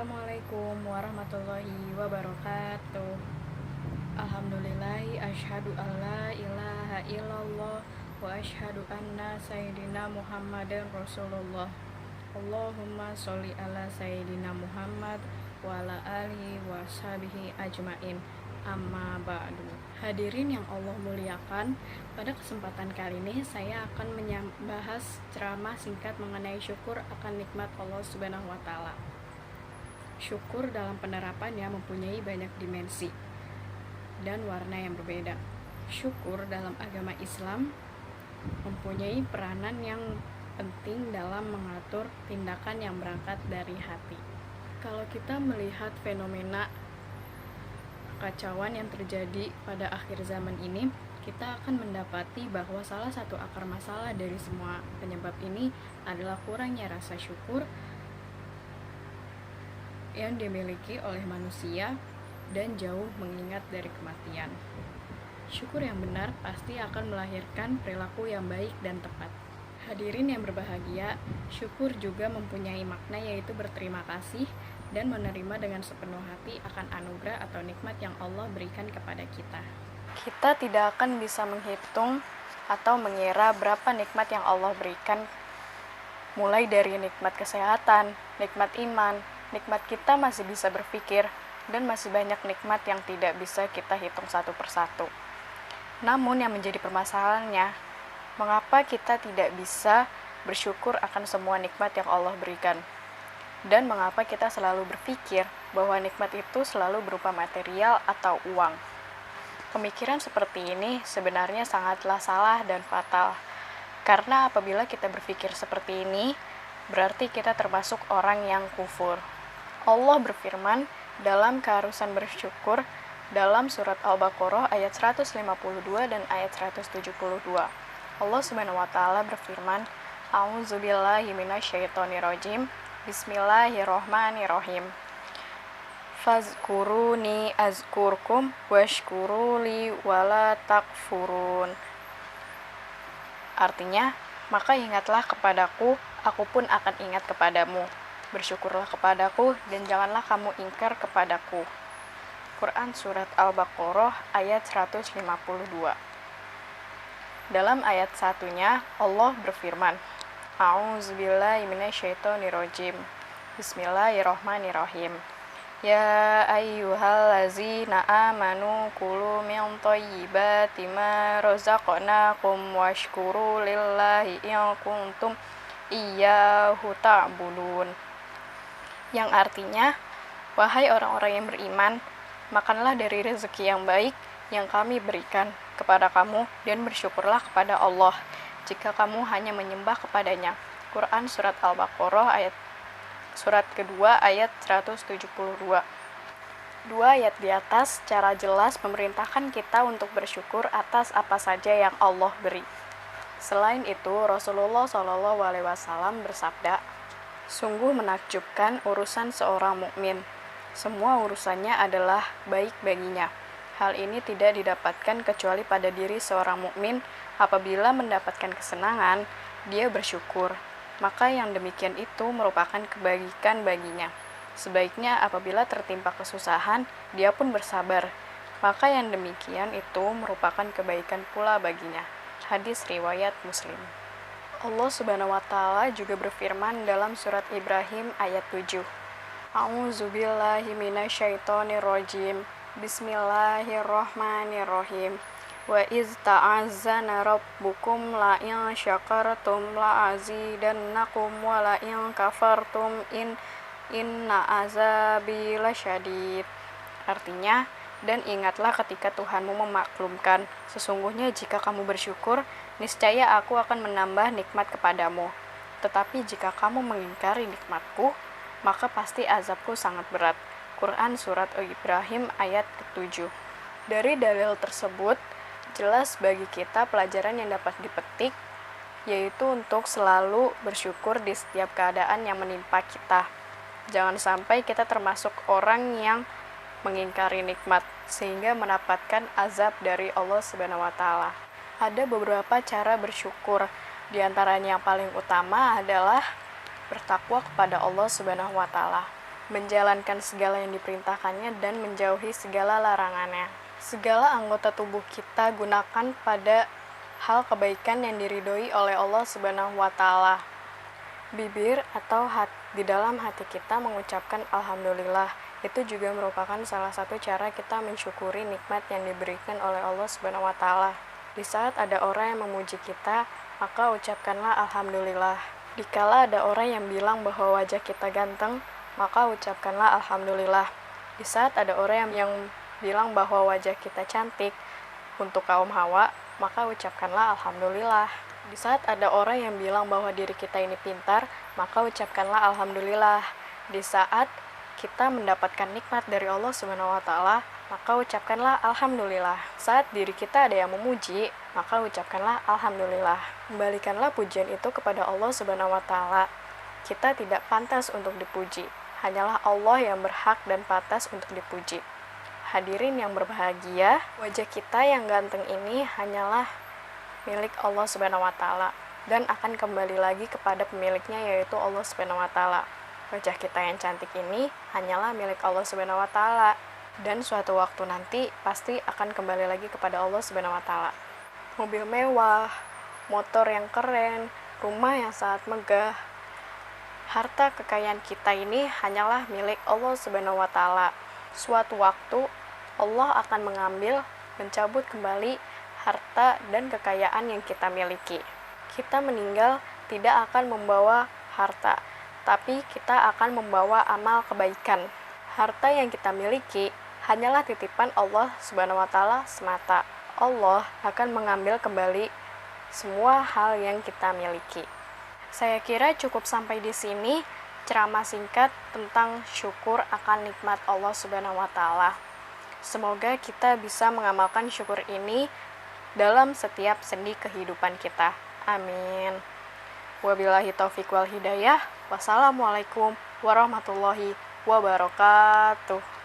Assalamualaikum warahmatullahi wabarakatuh. Alhamdulillahi asyhadu alla ilaha illallah wa asyhadu anna sayyidina Muhammadan Rasulullah. Allahumma sholli ala sayyidina Muhammad wa ala alihi wa sahbihi ajmain. Amma ba'du. Hadirin yang Allah muliakan, pada kesempatan kali ini saya akan membahas ceramah singkat mengenai syukur akan nikmat Allah Subhanahu wa taala. Syukur dalam penerapannya mempunyai banyak dimensi dan warna yang berbeda. Syukur dalam agama Islam mempunyai peranan yang penting dalam mengatur tindakan yang berangkat dari hati. Kalau kita melihat fenomena kekacauan yang terjadi pada akhir zaman ini, kita akan mendapati bahwa salah satu akar masalah dari semua penyebab ini adalah kurangnya rasa syukur yang dimiliki oleh manusia dan jauh mengingat dari kematian. Syukur yang benar pasti akan melahirkan perilaku yang baik dan tepat. Hadirin yang berbahagia, syukur juga mempunyai makna yaitu berterima kasih dan menerima dengan sepenuh hati akan anugerah atau nikmat yang Allah berikan kepada kita. Kita tidak akan bisa menghitung atau mengira berapa nikmat yang Allah berikan, mulai dari nikmat kesehatan, nikmat iman, nikmat kita masih bisa berpikir, dan masih banyak nikmat yang tidak bisa kita hitung satu persatu. Namun yang menjadi permasalahannya, mengapa kita tidak bisa bersyukur akan semua nikmat yang Allah berikan? Dan mengapa kita selalu berpikir bahwa nikmat itu selalu berupa material atau uang? Pemikiran seperti ini sebenarnya sangatlah salah dan fatal. Karena apabila kita berpikir seperti ini, berarti kita termasuk orang yang kufur. Allah berfirman dalam keharusan bersyukur dalam surat Al-Baqarah ayat 152 dan ayat 172. Allah Subhanahu wa taala berfirman, A'udzubillahi minasyaitonirrajim. Bismillahirrahmanirrahim. Fazkuruni azkurkum washkuruli wala takfurun. Artinya, maka ingatlah kepadaku, aku pun akan ingat kepadamu. Bersyukurlah kepadaku dan janganlah kamu ingkar kepadaku. Quran Surat Al-Baqarah ayat 152. Dalam ayat satunya Allah berfirman, A'udzubillahi minasyaitonirrajim. Bismillahirrahmanirrahim. Ya ayyuhallazina amanu kulu min thayyibati ma razaqnakum washkuru lillahi in kuntum iyyahu ta'budun. Yang artinya, wahai orang-orang yang beriman, makanlah dari rezeki yang baik yang kami berikan kepada kamu dan bersyukurlah kepada Allah jika kamu hanya menyembah kepadanya. Quran Surat Al-Baqarah surat kedua ayat 172. Dua ayat di atas secara jelas memerintahkan kita untuk bersyukur atas apa saja yang Allah beri. Selain itu, Rasulullah SAW bersabda, sungguh menakjubkan urusan seorang mukmin. Semua urusannya adalah baik baginya. Hal ini tidak didapatkan kecuali pada diri seorang mukmin. Apabila mendapatkan kesenangan, dia bersyukur. Maka yang demikian itu merupakan kebaikan baginya. Sebaiknya apabila tertimpa kesusahan, dia pun bersabar. Maka yang demikian itu merupakan kebaikan pula baginya. Hadis riwayat Muslim. Allah Subhanahu wa taala juga berfirman dalam surat Ibrahim ayat 7. A'udzubillahi minasyaitonirrajim. Bismillahirrahmanirrahim. Wa iz ta'azzana rabbukum la in syakartum la azidannakum wa la in kafartum inna azabi lasyadid. Artinya, dan ingatlah ketika Tuhanmu memaklumkan, sesungguhnya jika kamu bersyukur, niscaya aku akan menambah nikmat kepadamu. Tetapi jika kamu mengingkari nikmatku, maka pasti azabku sangat berat. Quran Surat Ibrahim ayat ke-7. Dari dalil tersebut, jelas bagi kita pelajaran yang dapat dipetik, yaitu untuk selalu bersyukur di setiap keadaan yang menimpa kita. Jangan sampai kita termasuk orang yang mengingkari nikmat, sehingga mendapatkan azab dari Allah Subhanahu wa taala. Ada beberapa cara bersyukur, di antaranya yang paling utama adalah bertakwa kepada Allah Subhanahu wa taala. menjalankan segala yang diperintahkannya, dan menjauhi segala larangannya. Segala anggota tubuh kita gunakan pada hal kebaikan yang diridhoi oleh Allah Subhanahu wa Ta'ala. Bibir atau di dalam hati kita mengucapkan alhamdulillah. Itu juga merupakan salah satu cara kita mensyukuri nikmat yang diberikan oleh Allah Subhanahu wa Ta'ala. Di saat ada orang yang memuji kita, maka ucapkanlah alhamdulillah. Dikala ada orang yang bilang bahwa wajah kita ganteng, maka ucapkanlah alhamdulillah. Di saat ada orang yang bilang bahwa wajah kita cantik untuk kaum hawa, maka ucapkanlah alhamdulillah. Di saat ada orang yang bilang bahwa diri kita ini pintar, maka ucapkanlah alhamdulillah. Di saat kita mendapatkan nikmat dari Allah Subhanahu wa Ta'ala, maka ucapkanlah alhamdulillah. Saat diri kita ada yang memuji, maka ucapkanlah alhamdulillah. Kembalikanlah pujian itu kepada Allah Subhanahu wa Ta'ala. Kita tidak pantas untuk dipuji. Hanyalah Allah yang berhak dan pantas untuk dipuji. Hadirin yang berbahagia, wajah kita yang ganteng ini hanyalah milik Allah Subhanahu wa Ta'ala dan akan kembali lagi kepada pemiliknya, yaitu Allah Subhanahu wa Ta'ala. Wajah kita yang cantik ini hanyalah milik Allah Subhanahu wa Ta'ala dan suatu waktu nanti pasti akan kembali lagi kepada Allah Subhanahu wa Ta'ala. Mobil mewah, motor yang keren, rumah yang sangat megah, harta kekayaan kita ini hanyalah milik Allah Subhanahu wa Ta'ala. Suatu waktu Allah akan mengambil, mencabut kembali harta dan kekayaan yang kita miliki. Kita meninggal tidak akan membawa harta, tapi kita akan membawa amal kebaikan. Harta yang kita miliki hanyalah titipan Allah Subhanahu wa Ta'ala semata. Allah akan mengambil kembali semua hal yang kita miliki. Saya kira cukup sampai di sini ceramah singkat tentang syukur akan nikmat Allah Subhanahu wa Ta'ala. Semoga kita bisa mengamalkan syukur ini dalam setiap sendi kehidupan kita. Amin. Wabillahi taufiq wal hidayah. Wassalamualaikum warahmatullahi wabarakatuh.